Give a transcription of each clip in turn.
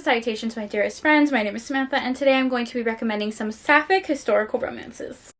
salutations, my dearest friends. My name is Samantha, and today I'm going to be recommending some Sapphic historical romances.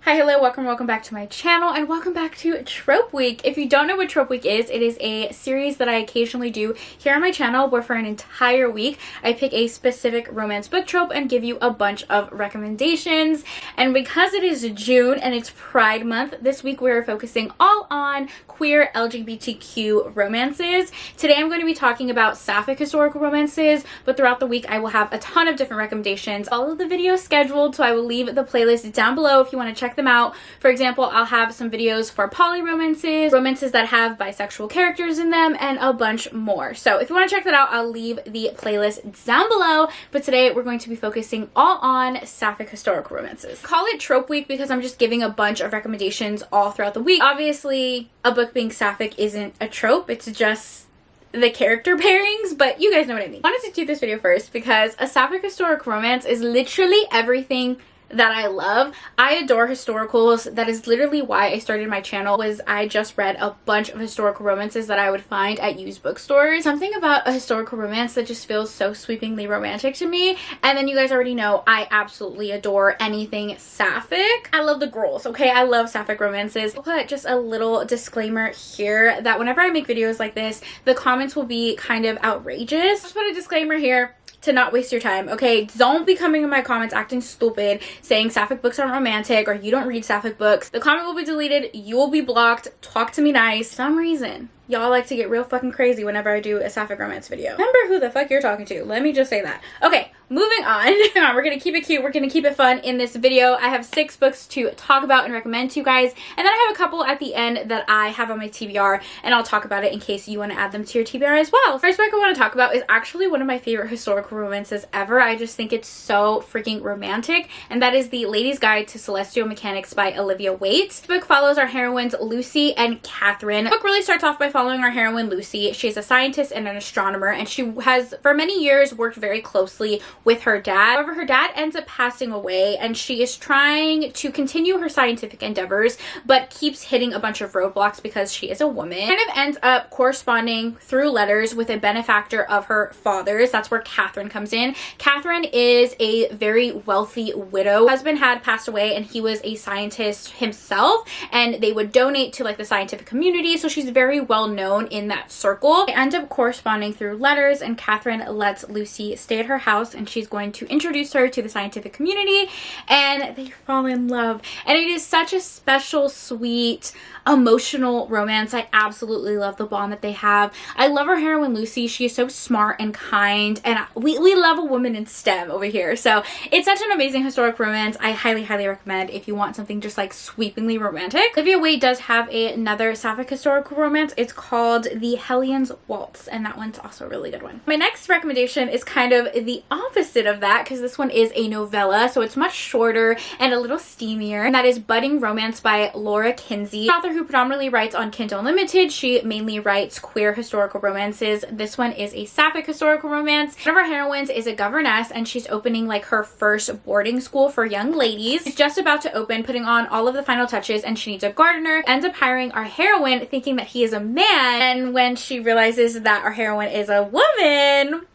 Hi, hello, welcome back to my channel, and welcome back to Trope Week. If you don't know what Trope Week is, it is a series that I occasionally do here on my channel where for an entire week I pick a specific romance book trope and give you a bunch of recommendations. And because it is June and it's Pride Month, this week we're focusing all on queer LGBTQ romances. Today I'm going to be talking about Sapphic historical romances, but throughout the week I will have a ton of different recommendations. All of the videos scheduled, so I will leave the playlist down below if you want to check them out. For example, I'll have some videos for poly romances, romances that have bisexual characters in them, and a bunch more. So if you want to check that out, I'll leave the playlist down below. But today we're going to be focusing all on Sapphic historical romances. Call it Trope Week because I'm just giving a bunch of recommendations all throughout the week. Obviously, a book being Sapphic isn't a trope, it's just the character pairings, but you guys know what I mean. I wanted to do this video first because a Sapphic historic romance is literally everything that I love. I adore historicals. That is literally why I started my channel. Was I just read a bunch of historical romances that I would find at used bookstores. Something about a historical romance that just feels so sweepingly romantic to me. And then you guys already know I absolutely adore anything Sapphic. I love the girls, okay? I love Sapphic romances. I'll put just a little disclaimer here that whenever I make videos like this, the comments will be kind of outrageous. Just put a disclaimer here to not waste your time, okay? Don't be coming in my comments acting stupid, saying Sapphic books aren't romantic or you don't read Sapphic books. The comment will be deleted, you will be blocked, talk to me nice. For some reason, y'all like to get real fucking crazy whenever I do a Sapphic romance video. Remember who the fuck you're talking to. Let me just say that. Okay, moving on. We're gonna keep it cute. We're gonna keep it fun in this video. I have 6 books to talk about and recommend to you guys. And then I have a couple at the end that I have on my TBR, and I'll talk about it in case you want to add them to your TBR as well. First book I want to talk about is actually one of my favorite historical romances ever. I just think it's so freaking romantic, and that is The Lady's Guide to Celestial Mechanics by Olivia Waite. This book follows our heroines Lucy and Catherine. The book really starts off by following our heroine Lucy. She's a scientist and an astronomer, and she has for many years worked very closely with her dad. However, her dad ends up passing away, and she is trying to continue her scientific endeavors but keeps hitting a bunch of roadblocks because she is a woman. Kind of ends up corresponding through letters with a benefactor of her father's. That's where Catherine comes in. Catherine is a very wealthy widow. Her husband had passed away and he was a scientist himself, and they would donate to like the scientific community, so she's very well known in that circle. They end up corresponding through letters, and Catherine lets Lucy stay at her house, and she's going to introduce her to the scientific community, and they fall in love. And it is such a special, sweet, emotional romance. I absolutely love the bond that they have. I love our heroine Lucy. She is so smart and kind, and we love a woman in STEM over here. So it's such an amazing historic romance. I highly recommend if you want something just like sweepingly romantic. Olivia Waite does have another Sapphic historical romance. It's called The Hellions Waltz, and that one's also a really good one. My next recommendation is kind of the opposite of that because this one is a novella, so it's much shorter and a little steamier, and that is Budding Romance by Laura Kinsey, an author who predominantly writes on Kindle Unlimited. She mainly writes queer historical romances. This one is a Sapphic historical romance. One of our heroines is a governess, and she's opening like her first boarding school for young ladies. She's just about to open, putting on all of the final touches, and she needs a gardener. Ends up hiring our heroine thinking that he is a man, and when she realizes that our heroine is a woman,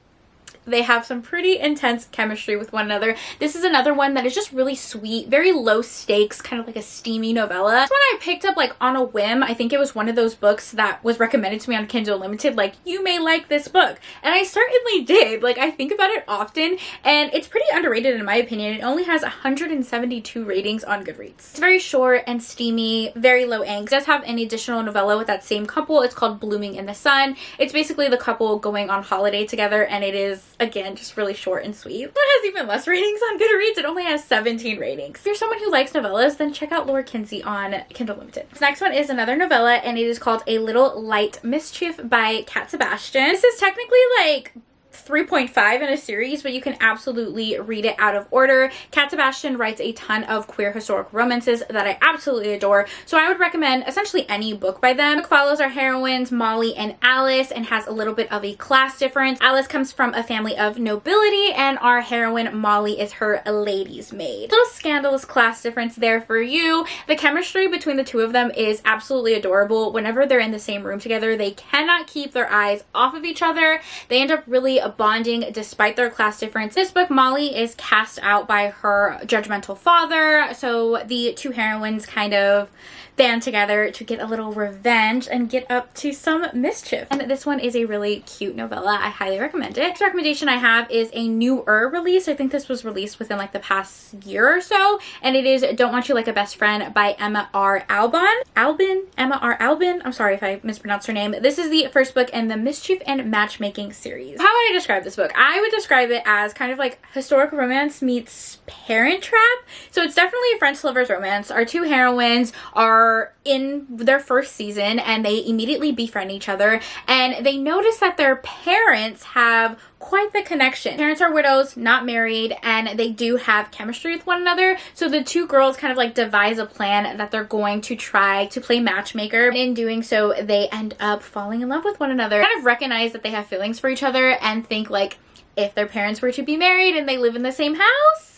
they have some pretty intense chemistry with one another. This is another one that is just really sweet, very low stakes, kind of like a steamy novella. This one I picked up like on a whim. I think it was one of those books that was recommended to me on Kindle Unlimited, like, you may like this book. And I certainly did. Like, I think about it often, and it's pretty underrated in my opinion. It only has 172 ratings on Goodreads. It's very short and steamy, very low angst. It does have an additional novella with that same couple. It's called Blooming in the Sun. It's basically the couple going on holiday together, and it is, again, just really short and sweet. It has even less ratings on Goodreads. It only has 17 ratings. If you're someone who likes novellas, then check out Laura Kinsey on Kindle Unlimited. This next one is another novella, and it is called A Little Light Mischief by Cat Sebastian. This is technically like 3.5 in a series, but you can absolutely read it out of order. Kat Sebastian writes a ton of queer historic romances that I absolutely adore, so I would recommend essentially any book by them. The book follows our heroines Molly and Alice and has a little bit of a class difference. Alice comes from a family of nobility and our heroine Molly is her lady's maid. Little scandalous class difference there for you. The chemistry between the two of them is absolutely adorable. Whenever they're in the same room together, they cannot keep their eyes off of each other. They end up really bonding despite their class difference. This book, Molly is cast out by her judgmental father, so the two heroines kind of band together to get a little revenge and get up to some mischief. And this one is a really cute novella. I highly recommend it. Next recommendation I have is a newer release. I think this was released within like the past year or so, and it is Don't Want You Like a Best Friend by Emma R. Emma R. Albin. I'm sorry if I mispronounced her name. This is the first book in the Mischief and Matchmaking series. How would I describe this book? I would describe it as kind of like historical romance meets Parent Trap. So it's definitely a French lovers romance. Our two heroines are in their first season and they immediately befriend each other, and they notice that their parents have quite the connection. Parents are widows, not married, and they do have chemistry with one another. So the two girls kind of like devise a plan that they're going to try to play matchmaker. In doing so, they end up falling in love with one another. Kind of recognize that they have feelings for each other and think like if their parents were to be married and they live in the same house,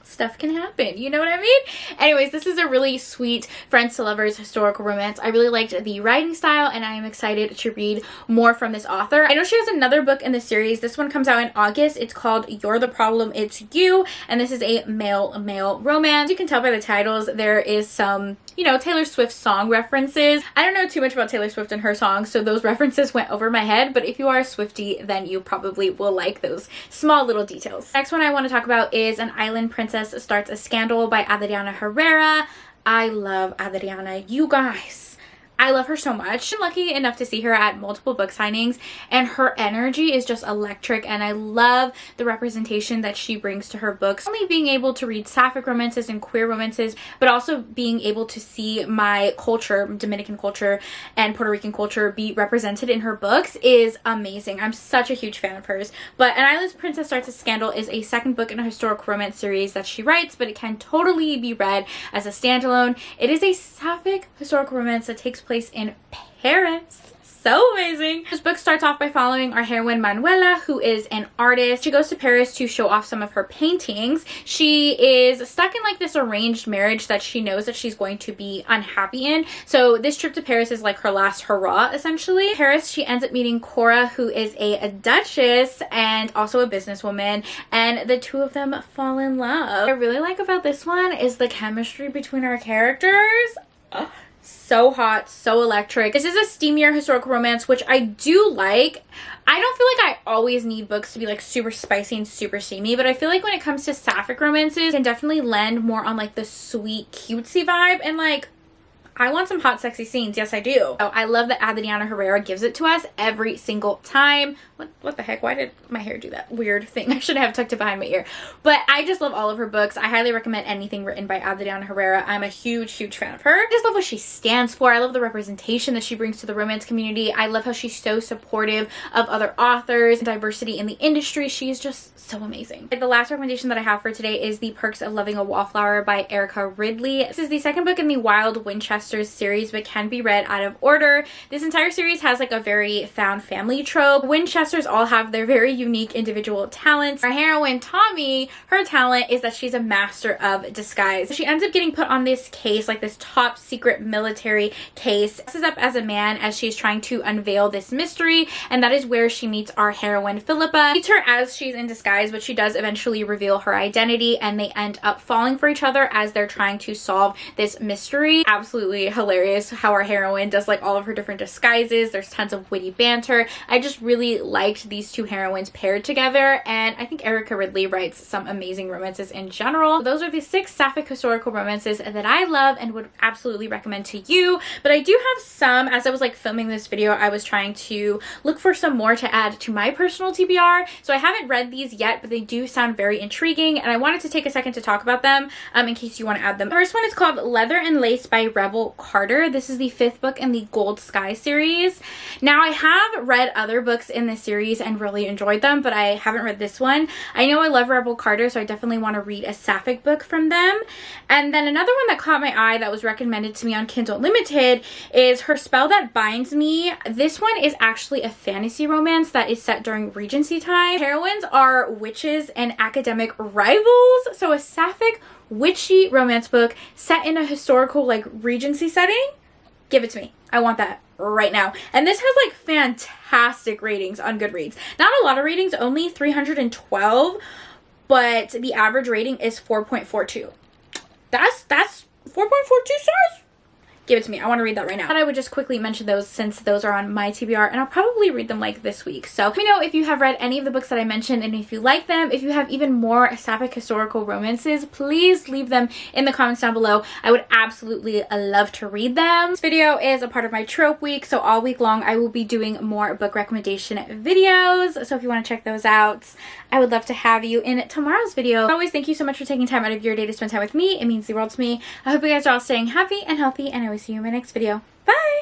stuff can happen, you know what I mean? Anyways, this is a really sweet friends to lovers historical romance. I really liked the writing style and I am excited to read more from this author. I know she has another book in the series. This one comes out in August. It's called You're the Problem, It's You, and this is a male romance. You can tell by the titles there is some, you know, Taylor Swift song references. I don't know too much about Taylor Swift and her songs, so those references went over my head, but if you are a Swiftie, then you probably will like those small little details. Next one I want to talk about is An Island Princess Starts a Scandal by Adriana Herrera. I love Adriana, you guys. I love her so much. I'm lucky enough to see her at multiple book signings and her energy is just electric, and I love the representation that she brings to her books. Only being able to read Sapphic romances and queer romances, but also being able to see my culture, Dominican culture and Puerto Rican culture, be represented in her books is amazing. I'm such a huge fan of hers. But An Island Princess Starts a Scandal is a second book in a historic romance series that she writes, but it can totally be read as a standalone. It is a Sapphic historical romance that takes place in Paris. So amazing. This book starts off by following our heroine Manuela, who is an artist. She goes to Paris to show off some of her paintings. She is stuck in like this arranged marriage that she knows that she's going to be unhappy in. So this trip to Paris is like her last hurrah, essentially. In Paris, she ends up meeting Cora, who is a duchess and also a businesswoman, and the two of them fall in love. What I really like about this one is the chemistry between our characters. So hot, so electric. This is a steamier historical romance, which I do like. I don't feel like I always need books to be like super spicy and super steamy, but I feel like when it comes to Sapphic romances, it can definitely lend more on like the sweet, cutesy vibe, and like I want some hot, sexy scenes. Yes, I do. Oh, I love that Adriana Herrera gives it to us every single time. What the heck? Why did my hair do that weird thing? I should have tucked it behind my ear. But I just love all of her books. I highly recommend anything written by Adriana Herrera. I'm a huge fan of her. I just love what she stands for. I love the representation that she brings to the romance community. I love how she's so supportive of other authors and diversity in the industry. She's just so amazing. The last recommendation that I have for today is The Perks of Loving a Wallflower by Erica Ridley. This is the second book in the Wild Winchesters series, but can be read out of order. This entire series has like a very found family trope. Winchesters all have their very unique individual talents. Our heroine Tommy, her talent is that she's a master of disguise. She ends up getting put on this case, like this top secret military case. Dresses up as a man as she's trying to unveil this mystery, and that is where she meets our heroine Philippa. Meets her as she's in disguise, but she does eventually reveal her identity, and they end up falling for each other as they're trying to solve this mystery. Absolutely hilarious how our heroine does like all of her different disguises. There's tons of witty banter. I just really liked these two heroines paired together, and I think Erica Ridley writes some amazing romances in general. Those are the 6 Sapphic historical romances that I love and would absolutely recommend to you. But I do have some, as I was like filming this video, I was trying to look for some more to add to my personal TBR. So I haven't read these yet, but they do sound very intriguing, and I wanted to take a second to talk about them in case you want to add them. The first one is called Leather and Lace by Rebel Rebel Carter. This is the 5th book in the Gold Sky series. Now, I have read other books in this series and really enjoyed them, but I haven't read this one. I know I love Rebel Carter, so I definitely want to read a Sapphic book from them. And then another one that caught my eye that was recommended to me on Kindle Unlimited is Her Spell That Binds Me. This one is actually a fantasy romance that is set during Regency time. Heroines are witches and academic rivals, so a Sapphic witchy romance book set in a historical like Regency setting. Give it to me. I want that right now. And this has like fantastic ratings on Goodreads. Not a lot of ratings, only 312, but the average rating is 4.42. That's 4.42 stars. Give it to me. I want to read that right now. And I would just quickly mention those since those are on my TBR, and I'll probably read them like this week. So let me know if you have read any of the books that I mentioned and if you like them. If you have even more Sapphic historical romances, please leave them in the comments down below. I would absolutely love to read them. This video is a part of my Trope week, so all week long I will be doing more book recommendation videos. So if you want to check those out, I would love to have you in tomorrow's video. As always, thank you so much for taking time out of your day to spend time with me. It means the world to me. I hope you guys are all staying happy and healthy, and I will see you in my next video. Bye!